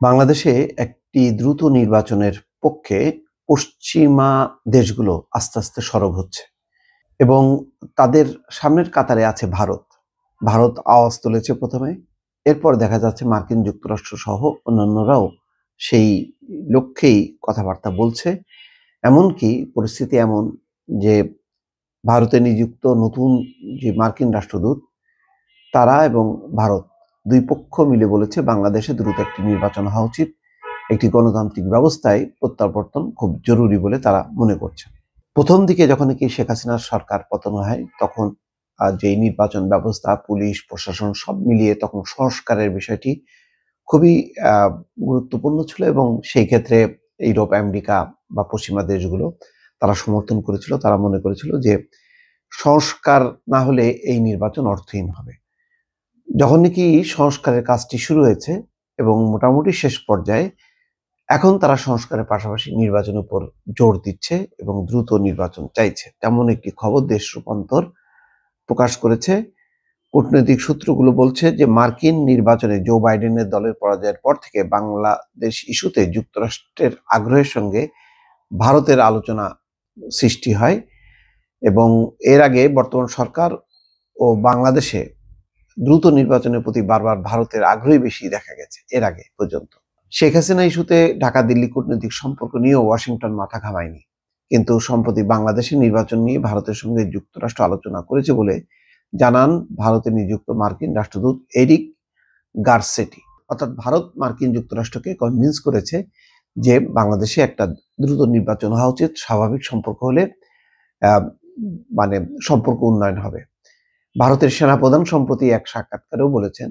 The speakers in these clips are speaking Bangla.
বাংলাদেশে একটি দ্রুত নির্বাচনের পক্ষে পশ্চিমা দেশগুলো আস্তে আস্তে সরব হচ্ছে এবং তাদের সামনের কাতারে আছে ভারত। ভারত আওয়াজ তুলেছে প্রথমে, এরপর দেখা যাচ্ছে মার্কিন যুক্তরাষ্ট্র সহ অন্যান্যরাও সেই লক্ষ্যেই কথাবার্তা বলছে। এমনকি পরিস্থিতি এমন যে ভারতে নিযুক্ত নতুন যে মার্কিন রাষ্ট্রদূত তারা এবং ভারত দুই পক্ষ মিলে বলেছে বাংলাদেশে দ্রুত একটি নির্বাচন হওয়া উচিত। একটি গণতান্ত্রিক ব্যবস্থায় প্রত্যাবর্তন খুব জরুরি বলে তারা মনে করছে। প্রথম দিকে যখন কি শেখ হাসিনার সরকার পতন হয় তখন যে নির্বাচন ব্যবস্থা, পুলিশ, প্রশাসন সব মিলিয়ে তখন সংস্কারের বিষয়টি খুবই গুরুত্বপূর্ণ ছিল এবং সেই ক্ষেত্রে ইউরোপ, আমেরিকা বা পশ্চিমা দেশগুলো তারা সমর্থন করেছিল। তারা মনে করেছিল যে সংস্কার না হলে এই নির্বাচন অর্থহীন হবে। যখন নাকি সংস্কারের কাজটি শুরু হয়েছে এবং মোটামুটি শেষ পর্যায়ে, এখন তারা সংস্কারের পাশাপাশি নির্বাচনের উপর জোর দিচ্ছে এবং দ্রুত নির্বাচন চাইছে। তেমন একটি খবর দেশ রূপান্তর প্রকাশ করেছে। কূটনৈতিক সূত্রগুলো বলছে যে মার্কিন নির্বাচনে জো বাইডেনের দলের পরাজয়ের পর থেকে বাংলাদেশ ইস্যুতে যুক্তরাষ্ট্রের আগ্রহের সঙ্গে ভারতের আলোচনা সৃষ্টি হয় এবং এর আগে বর্তমান সরকার ও বাংলাদেশে দ্রুত নির্বাচনের প্রতি বারবার ভারতের আগ্রহী বেশি দেখা গেছে এর আগে পর্যন্ত। শেখ হাসিনা ইস্যুতে ঢাকা দিল্লি কূটনৈতিক সম্পর্ক নিয়েও ওয়াশিংটন মাথা ঘামায়নি, কিন্তু সম্প্রতি বাংলাদেশের নির্বাচন নিয়ে ভারতের সঙ্গে যুক্তরাষ্ট্র আলোচনা করেছে বলে জানান ভারতে নিযুক্ত মার্কিন রাষ্ট্রদূত এরিক গারসেটি। অর্থাৎ ভারত মার্কিন যুক্তরাষ্ট্রকে কনভিন্স করেছে যে বাংলাদেশে একটা দ্রুত নির্বাচন হওয়া উচিত। স্বাভাবিক সম্পর্ক হলে মানে সম্পর্ক উন্নয়ন হবে। ভারতের সেনাপ্রধান সম্প্রতি এক সাক্ষাৎকারেও বলেছেন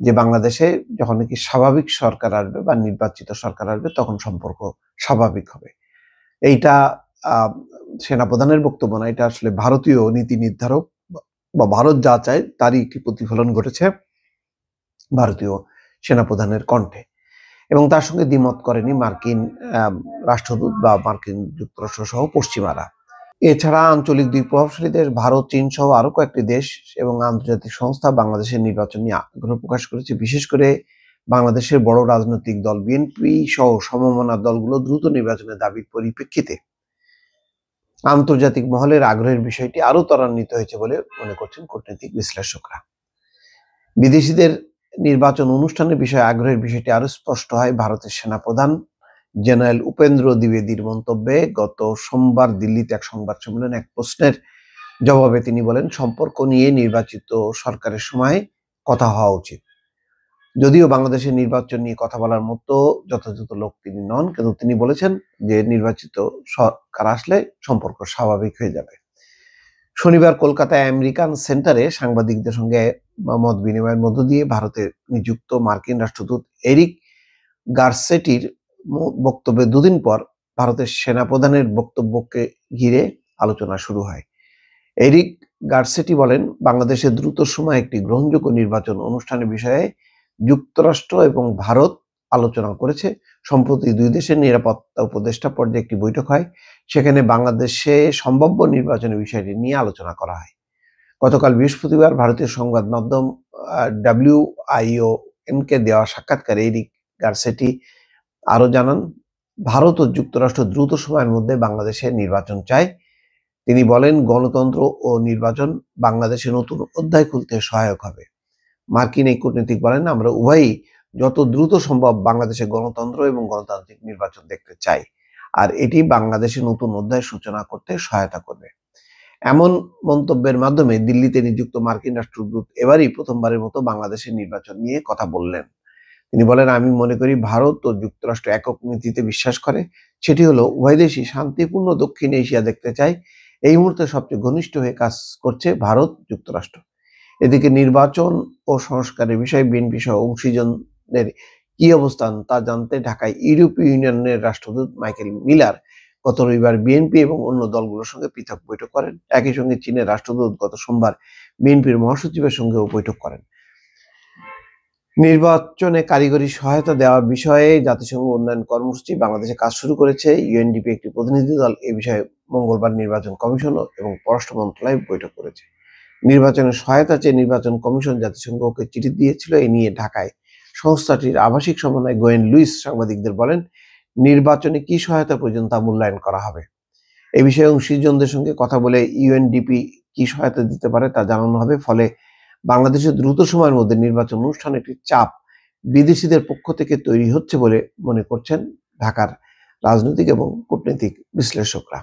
যে বাংলাদেশে যখন নাকি স্বাভাবিক সরকার আসবে বা নির্বাচিত সরকার আসবে তখন সম্পর্ক স্বাভাবিক হবে। এইটা সেনাপ্রধানের বক্তব্য না, এটা আসলে ভারতীয় নীতি নির্ধারক বা ভারত যা চায় তারই একটি প্রতিফলন ঘটেছে ভারতীয় সেনাপ্রধানের কণ্ঠে। এবং তার সঙ্গে দ্বিমত করেনি মার্কিন রাষ্ট্রদূত বা মার্কিন যুক্তরাষ্ট্র সহ পশ্চিমারা। এছাড়া আঞ্চলিক দুই প্রভাবশালী দেশ ভারত, চীন সহ আরো কয়েকটি দেশ এবং আন্তর্জাতিক সংস্থা বাংলাদেশের নির্বাচন নিয়ে আগ্রহ প্রকাশ করেছে। বিশেষ করে বাংলাদেশের বড় রাজনৈতিক দল বিএনপি সহ সমমনা দলগুলো দ্রুত নির্বাচনের দাবির পরিপ্রেক্ষিতে আন্তর্জাতিক মহলের আগ্রহের বিষয়টি আরো ত্বরান্বিত হয়েছে বলে মনে করছেন কূটনৈতিক বিশ্লেষকরা। বিদেশিদের নির্বাচন অনুষ্ঠানের বিষয়ে আগ্রহের বিষয়টি আরো স্পষ্ট হয় ভারতের সেনাপ্রধান জেনারেল উপেন্দ্র দ্বিবেদীর মন্তব্যে। গত সোমবার দিল্লিতে এক সংবাদ সম্মেলনে এক প্রশ্নের জবাবে তিনি বলেন, সম্পর্ক নিয়ে নির্বাচিত সরকারের সময় কথা হওয়া উচিত। যদিও বাংলাদেশের নির্বাচন নিয়ে কথা বলার মতো যথাযথ লোক তিনি নন, কিন্তু তিনি বলেছেন যে নির্বাচিত সরকার আসলে সম্পর্ক স্বাভাবিক হয়ে যাবে। শনিবার কলকাতায় আমেরিকান সেন্টারে সাংবাদিকদের সঙ্গে মত বিনিময়ের মধ্য দিয়ে ভারতের নিযুক্ত মার্কিন রাষ্ট্রদূত এরিক গারসেটির বক্তব্যের দুদিন পর ভারতের সেনাপ্রধানের বক্তব্যকে ঘিরে আলোচনা শুরু হয়। এরিক গারসেটি বলেন, বাংলাদেশে দ্রুত সময়ে একটি গ্রহণযোগ্য নির্বাচন অনুষ্ঠানের বিষয়ে যুক্তরাষ্ট্র এবং ভারত আলোচনা করেছে। সম্প্রতি দুই দেশের নিরাপত্তা উপদেষ্টা পর্যায়ে একটি বৈঠক হয়, সেখানে বাংলাদেশে সম্ভাব্য নির্বাচনের বিষয়টি নিয়ে আলোচনা করা হয়। গতকাল বৃহস্পতিবার ভারতীয় সংবাদ মাধ্যম WION-কে দেওয়া সাক্ষাৎকারে এরিক গারসেটি আরো জানান, ভারত ও যুক্তরাষ্ট্র দ্রুত সময়ের মধ্যে বাংলাদেশে নির্বাচন চায়। তিনি বলেন, গণতন্ত্র ও নির্বাচন বাংলাদেশে নতুন অধ্যায় খুলতে সহায়ক হবে। মার্কিন এই কূটনীতিক বলেন, আমরা উভয়ই যত দ্রুত সম্ভব বাংলাদেশে গণতন্ত্র এবং গণতান্ত্রিক নির্বাচন দেখতে চাই, আর এটি বাংলাদেশে নতুন অধ্যায় সূচনা করতে সহায়তা করবে। এমন মন্তব্যের মাধ্যমে দিল্লিতে নিযুক্ত মার্কিন রাষ্ট্রদূত এবারই প্রথমবারের মতো বাংলাদেশের নির্বাচন নিয়ে কথা বললেন। তিনি বলেন, আমি মনে করি ভারত ও যুক্তরাষ্ট্র একক নীতিতে বিশ্বাস করে, সেটি হলো উভয় দেশই শান্তিপূর্ণ দক্ষিণ এশিয়া দেখতে চায়। এই মুহূর্তে সবচেয়ে ঘনিষ্ঠ হয়ে কাজ করছে ভারত, যুক্তরাষ্ট্র। এদিকে নির্বাচন ও সংস্কারের বিষয়ে বিএনপি সহ অংশীজনদের কি অবস্থান তা জানতে ঢাকায় ইউরোপীয় ইউনিয়নের রাষ্ট্রদূত মাইকেল মিলার গত রবিবার বিএনপি এবং অন্য দলগুলোর সঙ্গে পৃথক বৈঠক করেন। একই সঙ্গে চীনের রাষ্ট্রদূত গত সোমবার বিএনপির মহাসচিবের সঙ্গেও বৈঠক করেন। নির্বাচনে কারিগরি সহায়তা দেওয়ার বিষয়ে জাতিসংঘ উন্নয়ন কর্মসূচি বাংলাদেশে কাজ শুরু করেছে। ইউএনডিপি একটি প্রতিনিধি দল এ বিষয়ে মঙ্গলবার নির্বাচন কমিশন এবং পররাষ্ট্র মন্ত্রণালয় বৈঠক করেছে। নির্বাচনের সহায়তা চেয়ে নির্বাচন কমিশন জাতিসংঘকে চিঠি দিয়েছিল। এ নিয়ে ঢাকায় সংস্থাটির আবাসিক সমন্বয়ক গোয়েন লুইস সাংবাদিকদের বলেন, নির্বাচনে কি সহায়তা প্রয়োজন তা মূল্যায়ন করা হবে। এ বিষয়ে অংশীজনদের সঙ্গে কথা বলে ইউএনডিপি কি সহায়তা দিতে পারে তা জানানো হবে। ফলে বাংলাদেশে দ্রুত সময়ের মধ্যে নির্বাচন অনুষ্ঠানে একটি চাপ বিদেশিদের পক্ষ থেকে তৈরি হচ্ছে বলে মনে করছেন ঢাকার রাজনৈতিক এবং কূটনৈতিক বিশ্লেষকরা।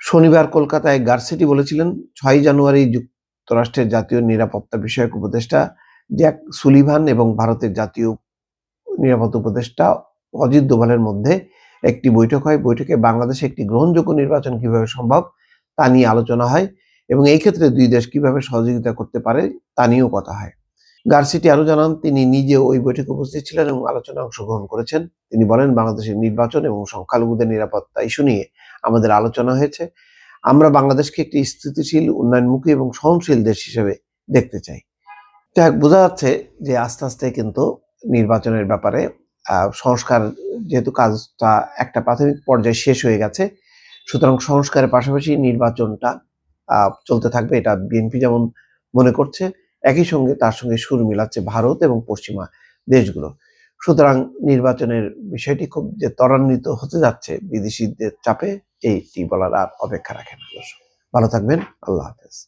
শনিবার কলকাতায় গারসেটি বলেছিলেন, 6 জানুয়ারি যুক্তরাষ্ট্রের জাতীয় নিরাপত্তা বিষয়ক উপদেষ্টা জ্যাক সুলিভান এবং ভারতের জাতীয় নিরাপত্তা উপদেষ্টা অজিত দোভালের মধ্যে একটি বৈঠক হয়। বৈঠকে বাংলাদেশে একটি গ্রহণযোগ্য নির্বাচন কিভাবে সম্ভব তা নিয়ে আলোচনা হয় এবং এই ক্ষেত্রে দুই দেশ কিভাবে সহযোগিতা করতে পারে তা নিয়েও কথা হয়। গারসেটি আরো জানান, তিনি নিজে ওই বৈঠকে উপস্থিত ছিলেন এবং আলোচনায় অংশগ্রহণ করেছেন। তিনি বলেন, বাংলাদেশের নির্বাচন এবং সংখ্যালঘুদের নিরাপত্তা ইস্যু নিয়ে আমাদের আলোচনা হয়েছে। আমরা বাংলাদেশকে একটি স্থিতিশীল, উন্নয়নমুখী এবং সহনশীল দেশ হিসেবে দেখতে চাই। যাক, বোঝা যাচ্ছে যে আস্তে আস্তে কিন্তু নির্বাচনের ব্যাপারে সংস্কার, যেহেতু কাজটা একটা প্রাথমিক পর্যায়ে শেষ হয়ে গেছে, সুতরাং সংস্কারের পাশাপাশি নির্বাচনটা চলতে থাকবে, এটা বিএনপি যেমন মনে করছে। একই সঙ্গে তার সঙ্গে সুর মিলাচ্ছে ভারত এবং পশ্চিমা দেশগুলো। সুতরাং নির্বাচনের বিষয়টি খুব যে ত্বরান্বিত হতে যাচ্ছে বিদেশিদের চাপে, এইটি বলার আর অপেক্ষা রাখে না। ভালো থাকবেন। আল্লাহ হাফেজ।